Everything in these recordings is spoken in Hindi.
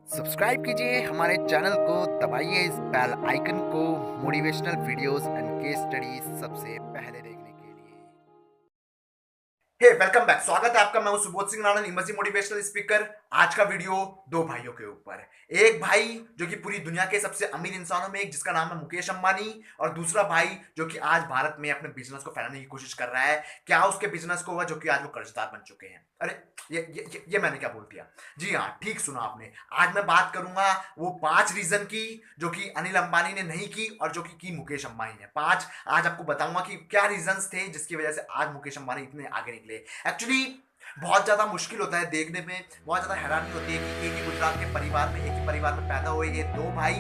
सब्सक्राइब कीजिए हमारे चैनल को, दबाइए इस बेल आइकन को motivational videos and case studies सबसे पहले देखने के लिए। हे वेलकम बैक, स्वागत है आपका। मैं हूं Subodh Singh Rana, immersive motivational speaker. आज का वीडियो दो भाइयों के ऊपर। एक भाई जो कि पूरी दुनिया के सबसे अमीर इंसानों में एक, जिसका नाम है मुकेश अंबानी, और दूसरा भाई जो कि आज भारत में अपने बिजनेस को फैलाने की कोशिश कर रहा है। क्या उसके बिजनेस को हुआ जो कि आज वो कर्जदार बन चुके हैं। अरे ये मैंने क्या बोल दिया। जी हाँ, ठीक सुना आपने। आज मैं बात करूंगा वो 5 रीजन की जो कि अनिल अंबानी ने नहीं की और जो कि की मुकेश अंबानी ने। 5 आज आपको बताऊंगा कि क्या रीजंस थे जिसकी वजह से आज मुकेश अंबानी इतने आगे निकले। एक्चुअली बहुत ज्यादा मुश्किल होता है देखने में, बहुत ज्यादा हैरानी होती है कि एक ही गुजरात के परिवार में, एक ही परिवार में पैदा हुए ये दो भाई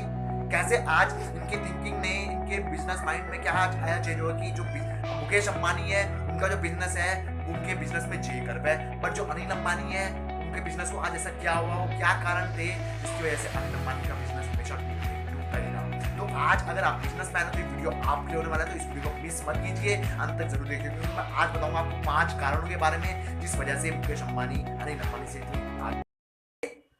कैसे आज इनकी थिंकिंग ने, इनके बिजनेस माइंड में क्या आज आया चेंज हुआ कि जो मुकेश अंबानी है उनका जो बिजनेस है, उनके बिजनेस में जे कर्व है, बट जो अनिल अंबानी है उनके बिजनेस को आज ऐसा क्या हुआ, वो क्या कारण थे जिसकी वजह से अनिल अंबानी का बिजनेस हमेशा टूटता ही रहा। तो आज अगर आप बिजनेस मैन हो तो ये वीडियो आपके लिए होने वाला है, तो इस वीडियो को मिस मत कीजिए, अंत तक जरूर देखिए, क्योंकि मैं आज बताऊंगा आपको 5 कारणों के बारे में जिस वजह से मुकेश अंबानी अनिल अंबानी से इतनी आगे।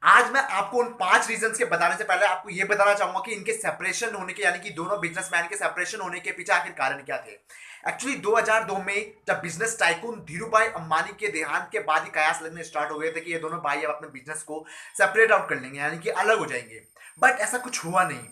आज मैं आपको उन 5 रीजंस के बताने से पहले आपको यह बताना चाहूंगा कि इनके सेपरेशन होने के, यानी कि दोनों बिजनेसमैन के सेपरेशन होने के पीछे आखिर कारण क्या थे। एक्चुअली 2002 में जब बिजनेस टाइकून धीरूभाई अंबानी के देहांत के बाद ही कयास लगने स्टार्ट हो गए थे कि ये दोनों भाई अब अपने बिजनेस को सेपरेट आउट कर लेंगे, यानी कि अलग हो जाएंगे। बट ऐसा कुछ हुआ नहीं,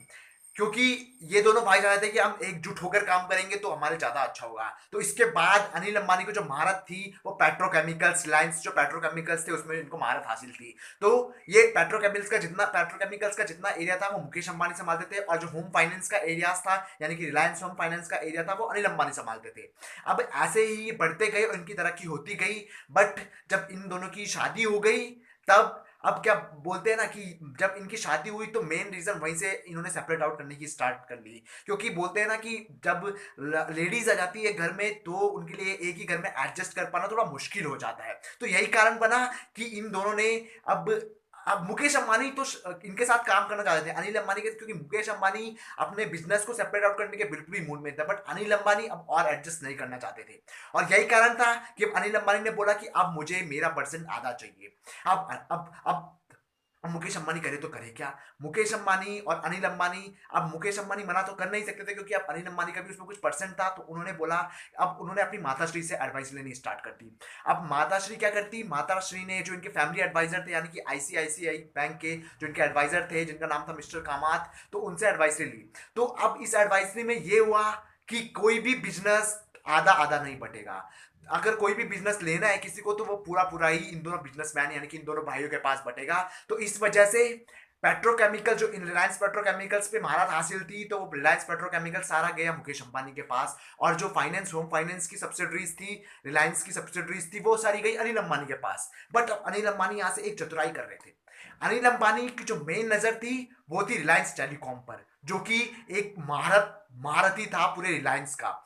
क्योंकि ये दोनों भाई चाहते थे कि हम एकजुट होकर काम करेंगे तो हमारे ज्यादा अच्छा होगा। तो इसके बाद अनिल अंबानी को जो महारत थी वो पेट्रोकेमिकल्स, रिलायंस जो पेट्रोकेमिकल्स थे उसमें इनको महारत हासिल थी। तो ये पेट्रोकेमिकल्स का जितना एरिया था वो मुकेश अंबानी संभालते थे, और जो होम फाइनेंस का एरिया था, यानी कि रिलायंस होम फाइनेंस का एरिया था, वो अनिल अंबानी संभालते थे। अब ऐसे ही बढ़ते गए और इनकी तरक्की होती गई। बट जब इन दोनों की शादी हो गई तब, अब क्या बोलते हैं ना कि जब इनकी शादी हुई तो मेन रीजन वहीं से इन्होंने सेपरेट आउट करने की स्टार्ट कर ली, क्योंकि बोलते हैं ना कि जब लेडीज आ जाती है घर में तो उनके लिए एक ही घर में एडजस्ट कर पाना थोड़ा मुश्किल हो जाता है। तो यही कारण बना कि इन दोनों ने अब अब मुकेश अंबानी तो इनके साथ काम करना चाहते थे अनिल अंबानी के, क्योंकि मुकेश अंबानी अपने बिजनेस को सेपरेट आउट करने के बिल्कुल भी मूड में था, बट अनिल अंबानी अब और एडजस्ट नहीं करना चाहते थे। और यही कारण था कि अनिल अंबानी ने बोला कि अब मुझे मेरा परसेंट आधा चाहिए। अब मुकेश अंबानी करे तो करे क्या। मुकेश अंबानी और अनिल अंबानी, अब मुकेश अंबानी मना तो कर नहीं सकते थे क्योंकि अब अनिल अंबानी का भी उसमें कुछ परसेंट था, तो उन्होंने बोला, अब उन्होंने अपनी माताश्री से एडवाइस लेनी स्टार्ट कर दी। अब माताश्री क्या करती, माताश्री ने जो इनके फैमिली एडवाइजर थे, यानी कि आईसीआईसीआई बैंक के जो इनके एडवाइजर थे जिनका नाम था मिस्टर कामात, तो उनसे एडवाइसरी ली। तो अब इस एडवाइसरी में ये हुआ कि कोई भी बिजनेस आधा आधा नहीं बटेगा। अगर कोई भी बिजनेस लेना है किसी को तो वो पूरा पूरा ही इन दोनों बिजनेसमैन, यानी कि इन दोनों भाइयों के पास बटेगा। तो इस वजह से पेट्रोकेमिकल, जो इन रिलायंस पेट्रोकेमिकल्स पे महारत हासिल थी, तो वो रिलायंस पेट्रोकेमिकल सारा गया मुकेश अंबानी के पास, और जो फाइनेंस, होम फाइनेंस की सब्सिडरीज थी, रिलायंस की सब्सिडरीज थी, वो सारी गई अनिल अंबानी के पास। बट अब अनिल अंबानी यहां से एक चतुराई कर रहे थे। अनिल अंबानी की जो मेन नजर थी वो थी रिलायंस टेलीकॉम पर, जो कि एक महारथी था पूरे रिलायंस का।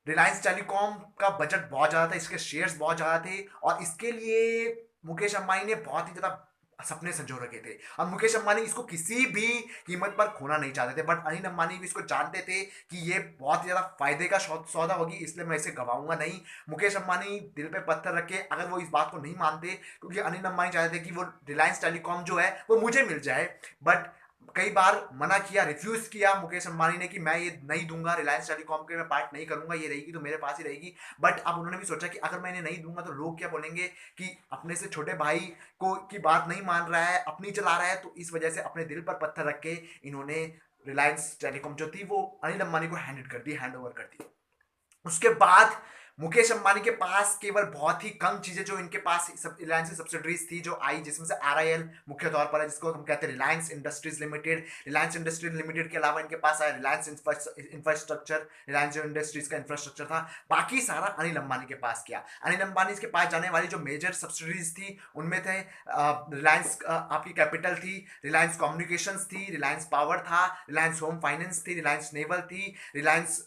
रिलायंस टेलीकॉम का बजट बहुत ज्यादा था, इसके शेयर्स बहुत ज्यादा थे, और इसके लिए मुकेश अंबानी ने बहुत ही ज्यादा सपने संजो रखे थे, और मुकेश अंबानी इसको किसी भी कीमत पर खोना नहीं चाहते थे। बट अनिल अंबानी भी इसको जानते थे कि ये बहुत ही ज्यादा फायदे का सौदा होगी, इसलिए मैं इसे गवाऊंगा नहीं। मुकेश अंबानी दिल पे पत्थर रखे, अगर वो इस बात को नहीं मानते, क्योंकि अनिल अंबानी चाहते थे कि वो रिलायंस टेलीकॉम जो है वो मुझे मिल जाए। बट कई बार मना किया, रिफ्यूज किया मुकेश अंबानी ने कि मैं ये नहीं दूंगा, रिलायंस टेलीकॉम के मैं पार्ट नहीं करूंगा, ये रहेगी तो मेरे पास ही रहेगी। बट अब उन्होंने भी सोचा कि अगर मैं इन्हें नहीं दूंगा तो लोग क्या बोलेंगे कि अपने से छोटे भाई को की बात नहीं मान रहा है, अपनी चला रहा है। तो इस वजह से अपने दिल पर पत्थर रख के इन्होंने रिलायंस टेलीकॉम जो थी वो अनिल अंबानी को हैंड ओवर कर दी। उसके बाद मुकेश अंबानी के पास केवल बहुत ही कम चीजें, जो इनके पास सब रिलायंस की सब्सिडरीज थी जो आई, जिसमें से आरआईएल मुख्य तौर पर है, जिसको हम कहते हैं Reliance industries limited. Reliance industries limited के अलावा इनके पास आया रिलायंस इंफ्रास्ट्रक्चर, रिलायंस जो इंडस्ट्रीज का इंफ्रास्ट्रक्चर था, बाकी सारा अनिल अंबानी के पास किया। अनिल अंबानी के पास जाने वाली जो मेजर सब्सिडरीज थी उनमें थे रिलायंस आपकी कैपिटल थी, रिलायंस कम्युनिकेशंस थी, रिलायंस पावर था, रिलायंस होम फाइनेंस थी, रिलायंस नेवल थी, रिलायंस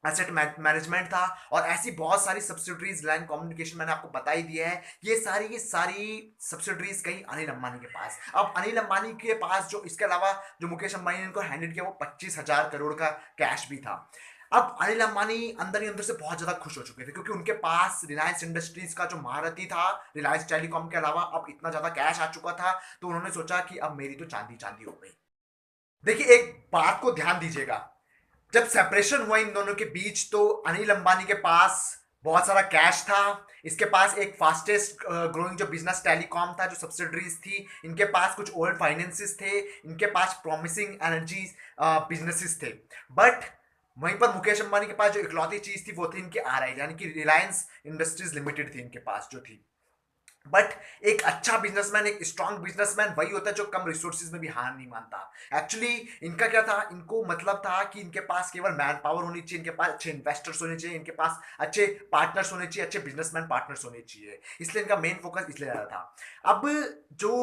एसेट मैनेजमेंट था, और ऐसी बहुत सारी सब्सिडरीज, लैंड कम्युनिकेशन मैंने आपको बता ही दिया है। ये सारी की सारी सब्सिडरीज गई अनिल अंबानी के पास। अब अनिल अंबानी के पास जो इसके अलावा जो मुकेश अंबानी ने इनको हैंडल किया वो 25,000 करोड़ का कैश भी था। अब अनिल अंबानी अंदर ही अंदर से बहुत ज्यादा खुश हो चुके थे क्योंकि उनके पास रिलायंस इंडस्ट्रीज का जो महारथी था, रिलायंस टेलीकॉम के अलावा अब इतना ज्यादा कैश आ चुका था, तो उन्होंने सोचा कि अब मेरी तो चांदी चांदी हो गई। देखिए एक बात को ध्यान दीजिएगा, जब सेपरेशन हुआ इन दोनों के बीच तो अनिल अंबानी के पास बहुत सारा कैश था, इसके पास एक फास्टेस्ट ग्रोइंग जो बिजनेस टेलीकॉम था, जो सब्सिडरीज थी, इनके पास कुछ ओल्ड फाइनेंसेस थे, इनके पास प्रॉमिसिंग एनर्जी बिजनेसेस थे। बट वहीं पर मुकेश अंबानी के पास जो इकलौती चीज थी वो थी इनकी आरआई, यानी कि रिलायंस इंडस्ट्रीज लिमिटेड थी इनके पास जो थी। बट एक अच्छा बिजनेसमैन, एक स्ट्रांग बिजनेसमैन वही होता है जो कम रिसोर्सेज में भी हार नहीं मानता। एक्चुअली इनका क्या था, इनको मतलब था कि इनके पास केवल मैन पावर होनी चाहिए, इनके पास अच्छे इन्वेस्टर्स होने चाहिए, इनके पास अच्छे पार्टनर्स होने चाहिए, अच्छे बिजनेसमैन पार्टनर्स होने चाहिए, इसलिए इनका मेन फोकस इसलिए ज्यादा था। अब जो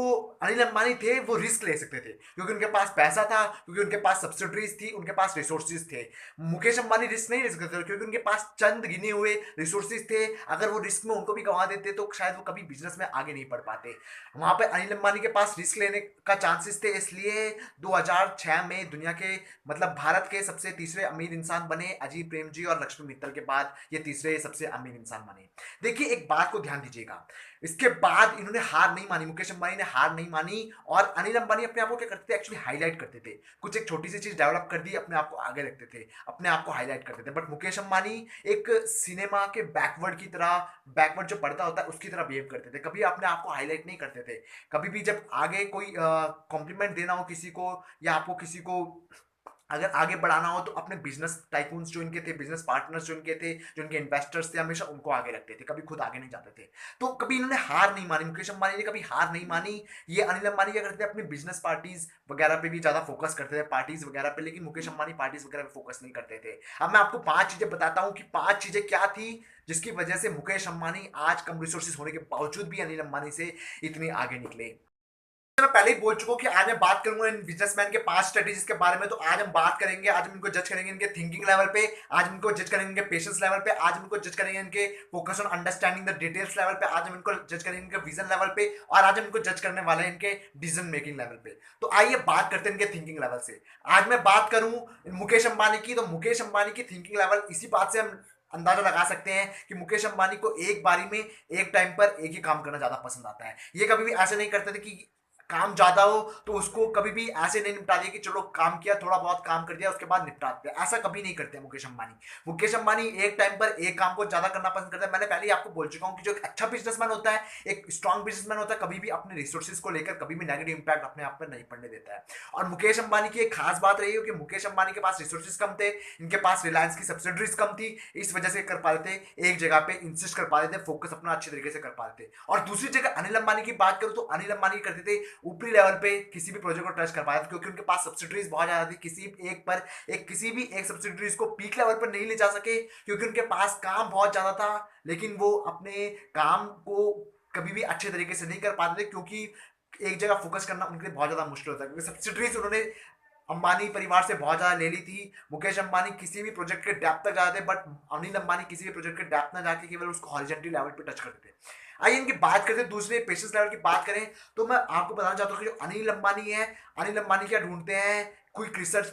अनिल अंबानी थे वो रिस्क ले सकते थे क्योंकि उनके पास पैसा था, क्योंकि उनके पास सब्सिडरीज थी, उनके पास रिसोर्सेज थे। मुकेश अंबानी रिस्क नहीं ले सकते थे क्योंकि उनके पास चंद गिने हुए रिसोर्सेज थे, अगर वो रिस्क में उनको भी गंवा देते तो शायद वो कभी बिजनेस में आगे नहीं बढ़ पाते। वहां पे अनिल अंबानी के पास रिस्क लेने का चांसेस थे, इसलिए 2006 में दुनिया के मतलब भारत के सबसे तीसरे अमीर इंसान बने अजीत प्रेम जी, और लक्ष्मी मित्तल के बाद ये तीसरे सबसे अमीर इंसान बने। देखिए एक बात को ध्यान दीजिएगा, इसके बाद इन्होंने हार नहीं मानी, मुकेश अंबानी ने हार नहीं मानी, और अनिल अंबानी अपने आप को क्या करते थे, एक्चुअली हाईलाइट करते थे। कुछ एक छोटी सी चीज डेवलप कर दी, अपने आप को आगे रखते थे, अपने आप को हाईलाइट करते थे। बट मुकेश अंबानी एक सिनेमा के बैकवर्ड की तरह, बैकवर्ड जो पर्दा होता है उसकी तरह बिहेव करते थे, कभी अपने आप को हाईलाइट नहीं करते थे। कभी भी जब आगे कोई कॉम्प्लीमेंट देना हो किसी को, या आपको किसी को अगर आगे बढ़ाना हो, तो अपने बिजनेस टाइकून्स जो इनके थे, बिजनेस पार्टनर्स जो इनके थे, जो इनके इन्वेस्टर्स थे, हमेशा उनको आगे रखते थे, कभी खुद आगे नहीं जाते थे। तो कभी इन्होंने हार नहीं मानी, मुकेश अंबानी ने कभी हार नहीं मानी। ये अनिल अंबानी क्या करते थे, अपनी बिजनेस पार्टीज वगैरह पे भी ज्यादा फोकस करते थे, पार्टीज वगैरह पे, लेकिन मुकेश अंबानी पार्टीज वगैरह पे फोकस नहीं करते थे। अब मैं आपको 5 चीजें बताता हूँ कि 5 चीजें क्या थी जिसकी वजह से मुकेश अंबानी आज कम रिसोर्सेज होने के बावजूद भी अनिल अंबानी से इतने आगे निकले। मैं पहले ही बोल चुका हूं कि आज मैं बात करूंगा इन बिजनेसमैन के 5 स्ट्रेटेजीज के बारे में। तो आज हम बात करेंगे, आज हम इनको जज करेंगे इनके थिंकिंग लेवल पे, आज हम इनको जज करेंगे इनके पेशेंस लेवल पे, आज हम इनको जज करेंगे इनके focus on understanding the details level पे, आज हम इनको जज करेंगे इनके विजन लेवल पे, और आज हम इनको जज करने वाले हैं इनके डिसीजन मेकिंग लेवल पे। तो आइए बात करते हैं इनके थिंकिंग लेवल से। आज मैं बात करूं मुकेश अंबानी की, तो मुकेश अंबानी की थिंकिंग लेवल इसी बात से हम अंदाजा लगा सकते हैं कि मुकेश अंबानी को एक बारी में एक टाइम पर एक ही काम करना ज्यादा पसंद आता है। ये कभी भी ऐसे नहीं करते थे कि काम ज्यादा हो तो उसको कभी भी ऐसे नहीं निपटा दिया कि चलो काम किया, थोड़ा बहुत काम कर दिया उसके बाद निपटाते हैं, ऐसा कभी नहीं करते मुकेश अंबानी। मुकेश अंबानी एक टाइम पर एक काम को ज्यादा करना पसंद करता है। मैंने पहले ही आपको बोल चुका हूं कि जो एक अच्छा बिजनेसमैन होता है, एक स्ट्रांग बिजनेसमैन होता है, कभी भी अपने रिसोर्सेज को लेकर कभी भी नेगेटिव इंपैक्ट अपने आप पर नहीं पड़ने देता है। और मुकेश अंबानी की एक खास बात रही है कि मुकेश अंबानी के पास रिसोर्सेज कम थे, इनके पास रिलायंस की सब्सिडरीज कम थी, इस वजह से कर पाते थे एक जगह पे इंसिस्ट कर पाते थे, फोकस अपना अच्छे तरीके से कर पाते थे। और दूसरी जगह अनिल अंबानी की बात करूं तो अनिल अंबानी करते थे ऊपरी लेवल पे किसी भी प्रोजेक्ट को टच कर पाया, क्योंकि उनके पास सब्सिडरीज बहुत ज्यादा थी, किसी भी एक सब्सिडरीज को पीक लेवल पर नहीं ले जा सके क्योंकि उनके पास काम बहुत ज्यादा था, लेकिन वो अपने काम को कभी भी अच्छे तरीके से नहीं कर पाते थे क्योंकि एक जगह फोकस करना उनके लिए बहुत ज्यादा मुश्किल होता है, क्योंकि सब्सिडरीज उन्होंने अंबानी परिवार से बहुत ज्यादा ले ली थी। मुकेश अंबानी किसी भी प्रोजेक्ट के डेप्थ तक जाते थे, बट अनिल अंबानी किसी भी प्रोजेक्ट के डेप्थ ना जाके केवल उसको हॉरिजॉन्टल लेवल पे टच करते थे। आइए इनकी बात करते हैं, दूसरे पेशेंस लेवल की बात करें तो मैं आपको बताना चाहता हूँ कि जो अनिल अंबानी है, अनिल अंबानी क्या ढूंढते हैं, quick research,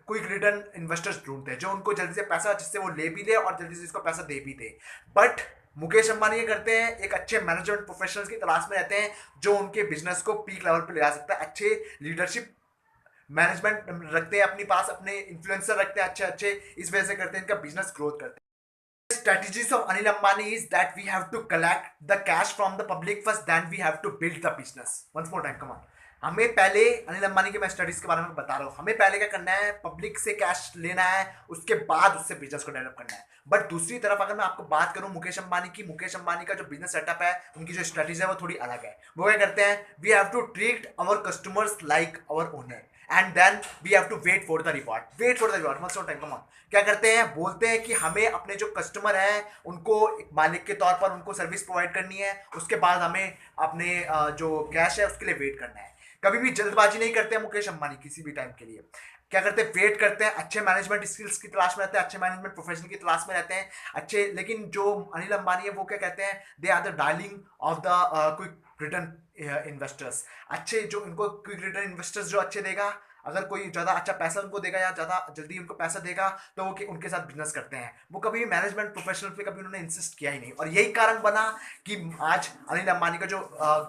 quick return investors ढूंढते हैं जो उनको जल्दी से पैसा, जिससे वो ले भी ले और जल्दी से इसको पैसा दे भी दे। बट मुकेश अंबानी ये करते हैं, एक अच्छे मैनेजमेंट प्रोफेशनल्स की तलाश में रहते हैं जो उनके बिजनेस को पीक लेवल पे ले जा सकता है, अच्छे लीडरशिप मैनेजमेंट रखते हैं अपने पास, अपने इन्फ्लुएंसर रखते हैं अच्छे अच्छे, इस वजह से करते हैं, इनका बिजनेस ग्रोथ करते हैं। Strategies of Anil Ambani is that we have to collect the cash from the public first, then we have to build the business. Once more time, come on. हमें पहले अनिल अंबानी के मैं स्टडीज के बारे में बता रहा हूँ, हमें पहले क्या करना है, पब्लिक से कैश लेना है, उसके बाद उससे बिजनेस को डेवलप करना है। बट दूसरी तरफ अगर मैं आपको बात करूं मुकेश अंबानी की, मुकेश अंबानी का जो बिजनेस सेटअप है, उनकी जो स्ट्रेटेजी है वो थोड़ी अलग है। वो क्या करते हैं, we have to treat our customers like our owner and then we have to wait for the reward. Wait for the reward मतलब टाइम, कम ऑन। क्या करते हैं, बोलते हैं कि हमें अपने जो कस्टमर हैं उनको एक मालिक के तौर पर उनको सर्विस प्रोवाइड करनी है, उसके बाद हमें अपने जो कैश है उसके लिए वेट करना है। कभी भी जल्दबाजी नहीं करते हैं मुकेश अंबानी किसी भी टाइम के लिए। क्या करते हैं, वेट करते हैं, अच्छे मैनेजमेंट स्किल्स की तलाश में रहते हैं, अच्छे मैनेजमेंट प्रोफेशनल की तलाश में रहते हैं अच्छे। लेकिन जो अनिल अंबानी है वो क्या कहते हैं, they are the darling of the quick return investors. अच्छे जो इनको क्विक रिटर्न इन्वेस्टर्स जो अच्छे देगा, अगर कोई ज़्यादा अच्छा पैसा उनको देगा या ज़्यादा जल्दी उनको पैसा देगा तो वो उनके साथ बिजनेस करते हैं। वो कभी मैनेजमेंट प्रोफेशनल पे कभी उन्होंने इंसिस्ट किया ही नहीं, और यही कारण बना कि आज अनिल अंबानी का जो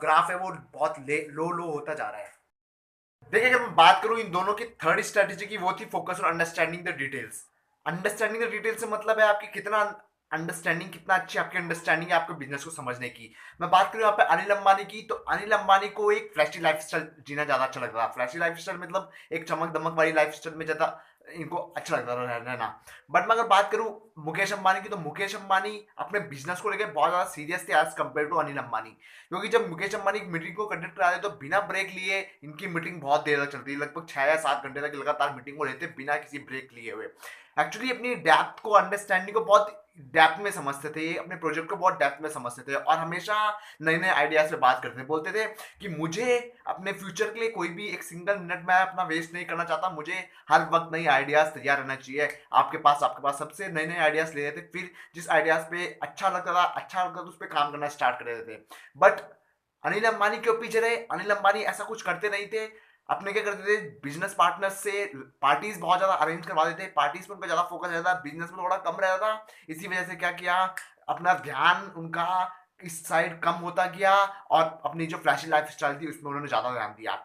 ग्राफ है वो बहुत लो लो होता जा रहा है। देखिए, अगर मैं बात करूं इन दोनों की थर्ड स्ट्रेटेजी की, वो थी focus on understanding the details. Understanding the details से मतलब है आपकी कितना अंडरस्टैंडिंग, कितना अच्छी आपकी अंडरस्टैंडिंग है आपके बिजनेस को समझने की। मैं बात करूं यहाँ पे अनिल अंबानी की, तो अनिल अंबानी को एक फ्लैशी लाइफस्टाइल जीना ज्यादा अच्छा लगता है। फ्लैशी लाइफस्टाइल मतलब एक चमक दमक वाली लाइफस्टाइल में ज्यादा इनको अच्छा लगता है रहना। बट मैं अगर बात करूं मुकेश अंबानी की, तो मुकेश अंबानी अपने बिजनेस को लेकर बहुत ज्यादा सीरियस थे as compared to Anil Ambani. क्योंकि जब मुकेश अंबानी एक मीटिंग को कंडक्ट करा रहे तो बिना ब्रेक लिए इनकी मीटिंग बहुत देर तक चलती है, लगभग 6 या 7 घंटे तक लगातार मीटिंग को लेते बिना किसी ब्रेक लिए हुए। एक्चुअली अपनी डेप्थ को, अंडरस्टैंडिंग को बहुत डेप्थ में समझते थे, अपने प्रोजेक्ट को बहुत डेप्थ में समझते थे, और हमेशा नए नए आइडियाज पे बात करते थे। बोलते थे कि मुझे अपने फ्यूचर के लिए कोई भी एक सिंगल मिनट मैं अपना वेस्ट नहीं करना चाहता, मुझे हर वक्त नई आइडियाज तैयार रहना चाहिए। आपके पास सबसे नए नए आइडियाज ले रहे थे, फिर जिस आइडियाज पे अच्छा लगता था उस पर काम करना स्टार्ट कर देते थे। बट अनिल अंबानी क्यों पीछे रहे? अनिल अंबानी ऐसा कुछ करते नहीं थे। अपने क्या करते थे, बिजनेस पार्टनर्स से पार्टीज बहुत ज्यादा अरेंज करवा देते, पार्टीज पर उनका ज्यादा फोकस रहता था, बिजनेस में थोड़ा कम रहता था। इसी वजह से क्या किया, अपना ध्यान उनका इस साइड कम होता गया, और अपनी जो फ्लैशी लाइफ स्टाइल थी उसमें उन्होंने ज्यादा ध्यान दिया।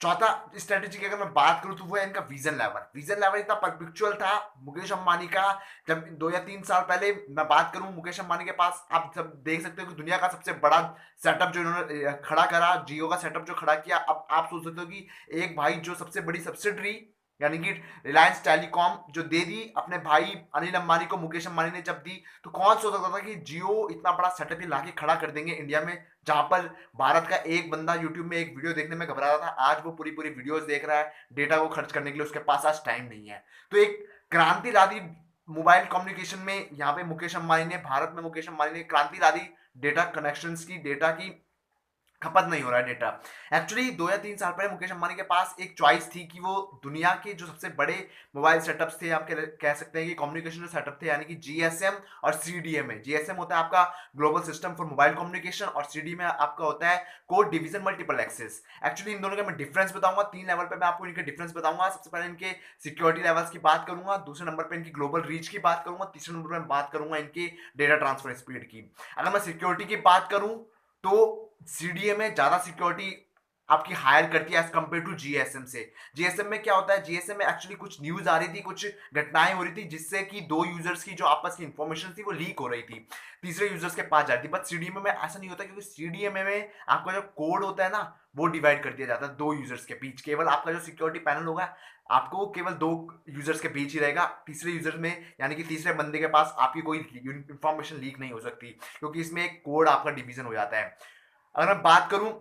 चौथा स्ट्रेटेजी की अगर मैं बात करूं तो वो है इनका विजन लेवल इतना परपेचुअल था मुकेश अंबानी का। जब 2 या 3 साल पहले मैं बात करूं मुकेश अंबानी के पास, आप सब देख सकते हो कि दुनिया का सबसे बड़ा सेटअप जो इन्होंने खड़ा करा, जियो का सेटअप जो खड़ा किया। अब आप सोच सकते हो कि एक भाई जो सबसे बड़ी सब्सिडरी यानी कि रिलायंस टेलीकॉम जो दे दी अपने भाई अनिल अंबानी को, मुकेश अंबानी ने जब दी, तो कौन सोच सकता था कि जियो इतना बड़ा सेटअप ही लाके खड़ा कर देंगे इंडिया में, जहां पर भारत का एक बंदा यूट्यूब में एक वीडियो देखने में घबरा रहा था, आज वो पूरी पूरी वीडियोस देख रहा है। डेटा को खर्च करने के लिए उसके पास आज टाइम नहीं है। तो एक क्रांति ला दी मोबाइल कम्युनिकेशन में। यहाँ पे मुकेश अंबानी ने, भारत में मुकेश अंबानी ने क्रांति ला दी डेटा कनेक्शंस की, डेटा की खपत नहीं हो रहा है डेटा। एक्चुअली 2 या 3 साल पहले मुकेश अंबानी के पास एक चॉइस थी कि वो दुनिया के जो सबसे बड़े मोबाइल सेटअप्स थे, आप कह सकते हैं कि कम्युनिकेशन जो सेटअप थे, यानी कि जीएसएम और सीडीएमए। जीएसएम होता है आपका global system for mobile communication, और सीडीएमए आपका होता है code division multiple access. Actually इन दोनों का मैं डिफरेंस बताऊंगा, 3 लेवल पे मैं आपको इनके डिफरेंस बताऊंगा। सबसे पहले इनके सिक्योरिटी लेवल्स की बात करूंगा, दूसरे नंबर पे इनकी ग्लोबल रीच की बात करूंगा, तीसरे नंबर पे मैं बात करूंगा इनके डेटा ट्रांसफर स्पीड की। अगर मैं सिक्योरिटी की बात करूं तो सीडीए में ज्यादा सिक्योरिटी आपकी हायर करती है एज कम्पेयर टू जीएसएम से। जीएसएम में क्या होता है, जीएसएम में एक्चुअली कुछ न्यूज आ रही थी, कुछ घटनाएं हो रही थी, जिससे कि दो यूजर्स की जो आपस की इंफॉर्मेशन थी वो लीक हो रही थी, तीसरे यूजर्स के पास जाती। बट सीडीएमए में ऐसा नहीं होता, क्योंकि सीडीएमए में आपका जो कोड होता है ना, वो डिवाइड कर दिया जाता है दो यूजर्स के बीच। केवल आपका जो सिक्योरिटी पैनल होगा, आपको केवल दो यूजर्स के बीच ही रहेगा, तीसरे यूजर में यानी कि तीसरे बंदे के पास आपकी कोई इंफॉर्मेशन लीक नहीं हो सकती, क्योंकि इसमें एक कोड आपका डिवीजन हो जाता है। अगर मैं बात करूं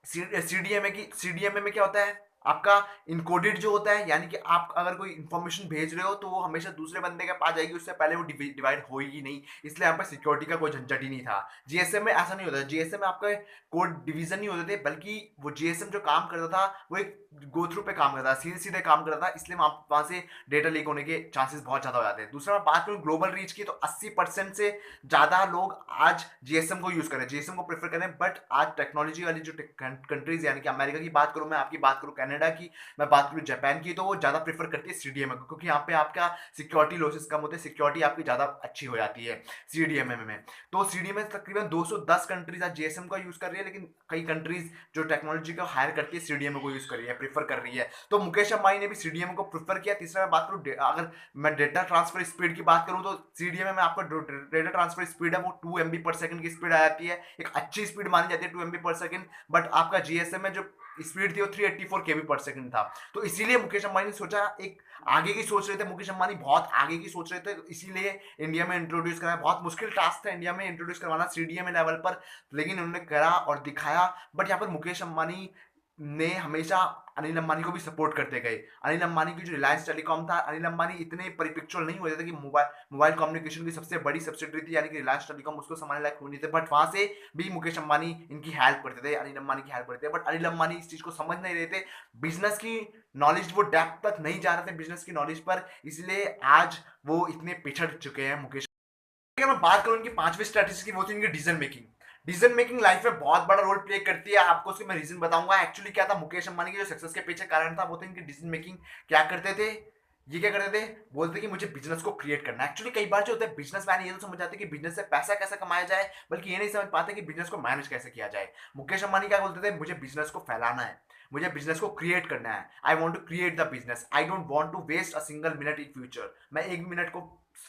सीडीएमए की, सीडीएमए में क्या होता है, आपका इनकोडेड जो होता है, यानी कि आप अगर कोई इंफॉर्मेशन भेज रहे हो तो वो हमेशा दूसरे बंदे के पास जाएगी, उससे पहले वो डिवाइड होगी नहीं, इसलिए यहाँ पर सिक्योरिटी का कोई झंझट ही नहीं था। जीएसएम में ऐसा नहीं होता, जीएसएम में आपका कोड डिवीजन नहीं होते थे, बल्कि वो जीएसएम जो काम करता था वो एक गो थ्रू पे काम करता था, सीधे सीधे काम करता था, इसलिए वहां से डेटा लीक होने के चांसेस बहुत ज्यादा हो जाते हैं। दूसरा मैं बात करूं ग्लोबल रीच की, तो 80% से ज्यादा लोग आज जीएसएम को यूज करें, जीएसएम को प्रेफर करें। बट आज टेक्नोलॉजी वाली जो कंट्रीज, यानी कि अमेरिका की बात करूं मैं, आपकी बात करूं कनाडा की, मैं बात करूं जापान की, तो वो ज्यादा प्रेफर करती है सीडीएमए को, क्योंकि यहाँ पे आपका सिक्योरिटी लॉसेस कम होते हैं, सिक्योरिटी आपकी ज्यादा अच्छी हो जाती है सीडीएमए में। तो सीडीएमए तकरीबन 210 कंट्रीज आज जीएसएम का यूज कर रही है, लेकिन कई कंट्रीज जो टेक्नोलॉजी को हायर करती है सीडीएमए को यूज कर रही है, प्रेफर कर रही है। तो मुकेश अंबानी ने भी सीडीएमए को प्रेफर किया। तीसरा मैं बात करूं, अगर मैं डेटा ट्रांसफर स्पीड की बात करूं, तो सीडीएमए में आपका डेटा ट्रांसफर स्पीड है वो 2 MB पर सेकंड की स्पीड आ जाती है, एक अच्छी स्पीड मानी जाती है 2 MB पर सेकंड। बट आपका जीएसएम में जो स्पीड थी वो 384 KB पर सेकंड था। तो इसीलिए मुकेश अंबानी ने सोचा, एक आगे की सोच रहे थे मुकेश अंबानी, बहुत आगे की सोच रहे थे, तो इसीलिए इंडिया में इंट्रोड्यूस कराया। बहुत मुश्किल टास्क था इंडिया में इंट्रोड्यूस करवाना सीडीएमए लेवल पर, लेकिन उन्होंने करा और दिखाया। बट यहाँ पर मुकेश अंबानी ने हमेशा अनिल अंबानी को भी सपोर्ट करते गए। अनिल अंबानी की जो रिलायंस टेलीकॉम था, अनिल अंबानी इतने परिपिक्चुअल नहीं होते थे कि मोबाइल कम्युनिकेशन की सबसे बड़ी सब्सिडरी थी, यानी कि रिलायंस टेलीकॉम, उसको संभालने लायक नहीं थे। बट वहां से भी मुकेश अंबानी इनकी हेल्प करते थे, अनिल अंबानी की हेल्प करते थे। बट अनिल अंबानी इस चीज को समझ नहीं रहे थे, बिजनेस की नॉलेज वो डेप्थ तक नहीं जा रहे थे बिजनेस की नॉलेज पर, इसलिए आज वो इतने पिछड़ चुके हैं मुकेश। अगर मैं बात करूं इनकी 5वीं स्ट्रेटेजी की, वो थी इनकी decision making. Decision making life में बहुत बड़ा रोल प्ले करती है। आपको उसके मैं रीजन बताऊंगा। एक्चुअली क्या था, मुकेश अंबानी के जो सक्सेस के पीछे कारण था वो था इनकी डिसीजन मेकिंग। क्या करते थे ये, क्या करते थे, बोलते कि मुझे बिजनेस को क्रिएट करना है। एक्चुअली कई बार जो होता है बिजनेसमैन ये तो समझ जाते हैं कि बिजनेस से पैसा कैसे कमाया जाए, बल्कि ये नहीं समझ पाते कि बिजनेस को मैनेज कैसे किया जाए। मुकेश अंबानी क्या बोलते थे, मुझे बिजनेस को फैलाना है, मुझे बिजनेस को क्रिएट करना है। I want to create the business, I don't want to waste a single minute in future. मैं एक मिनट को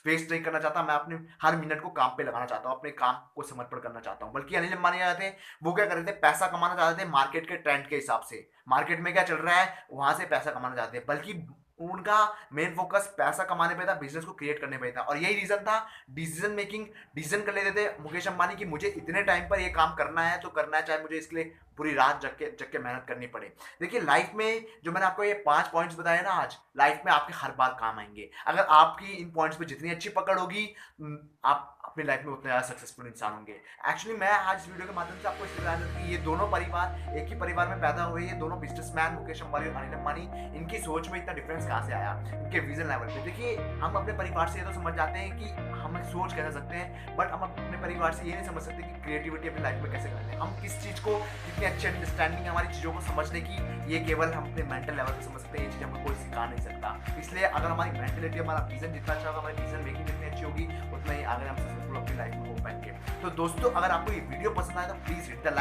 वेस्ट नहीं करना चाहता, मैं अपने हर मिनट को काम पे लगाना चाहता हूँ, अपने काम को समर्पण करना चाहता हूँ। बल्कि अनिल अंबानी थे वो क्या कर रहे थे, पैसा कमाना चाहते थे मार्केट के ट्रेंड के हिसाब से। मार्केट में क्या चल रहा है वहां से पैसा कमाना चाहते थे, बल्कि उनका मेन फोकस पैसा कमाने पे था, बिजनेस को क्रिएट करने पे था। और यही रीजन था, डिसीजन मेकिंग, डिसीजन कर लेते थे मुकेश अंबानी की मुझे इतने टाइम पर ये काम करना है तो करना है, चाहे मुझे इसके लिए पूरी रात जग के मेहनत करनी पड़े। देखिए लाइफ में जो मैंने आपको ये 5 पॉइंट्स बताए ना आज, लाइफ में आपके हर बार काम आएंगे। अगर आपकी इन पॉइंट्स पे जितनी अच्छी पकड़ होगी, आप अपनी लाइफ में उतने ज़्यादा सक्सेसफुल इंसान होंगे। एक्चुअली मैं आज इस वीडियो के माध्यम से आपको इसलिए बताया कि ये दोनों परिवार एक ही परिवार में पैदा हुए, ये दोनों बिजनेसमैन मुकेश अंबानी और अनिल अंबानी, इनकी सोच में इतना डिफरेंस कहाँ से आया, इनके विजन लेवल पे। देखिए हम अपने परिवार से ये तो समझ जाते हैं कि हम सोच कैसे सकते हैं, बट हम अपने परिवार से ये नहीं समझ सकते कि क्रिएटिविटी अपनी लाइफ में कैसे करते हैं, हम किस चीज़ को, कितनी अच्छी अंडरस्टैंडिंग हमारी चीज़ों को समझने की, ये केवल हम अपने मेंटल लेवल पे समझ सकते हैं। ये चीज़ हमको कोई सिखा नहीं सकता। इसलिए अगर हमारी मेंटलिटी, हमारा विजन जितना अच्छा होगा, हमारी डिसीजन मेकिंग जितनी अच्छी होगी, उतना ही आगे हम सक्सेसफुल अपनी लाइफ में हो पाएंगे। तो दोस्तों अगर आपको ये वीडियो पसंद आए तो प्लीज हिट द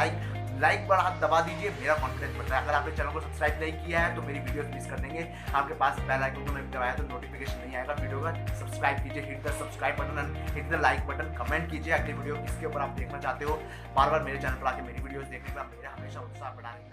लाइक बड़ा हाथ दबा दीजिए, मेरा कॉन्फिडेंस बढ़ता है। अगर आपने चैनल को सब्सक्राइब नहीं किया है तो मेरी वीडियोस मिस कर देंगे। आपके पास बेल आइकन को नहीं दबाया तो नोटिफिकेशन नहीं आएगा वीडियो का। सब्सक्राइब कीजिए, hit the subscribe button and hit the like button. Comment कीजिए अगली वीडियो किसके ऊपर आप देखना चाहते हो। बार बार मेरे चैनल पर आके मेरी वीडियोस देखने का मेरा हमेशा उत्साह बढ़ाने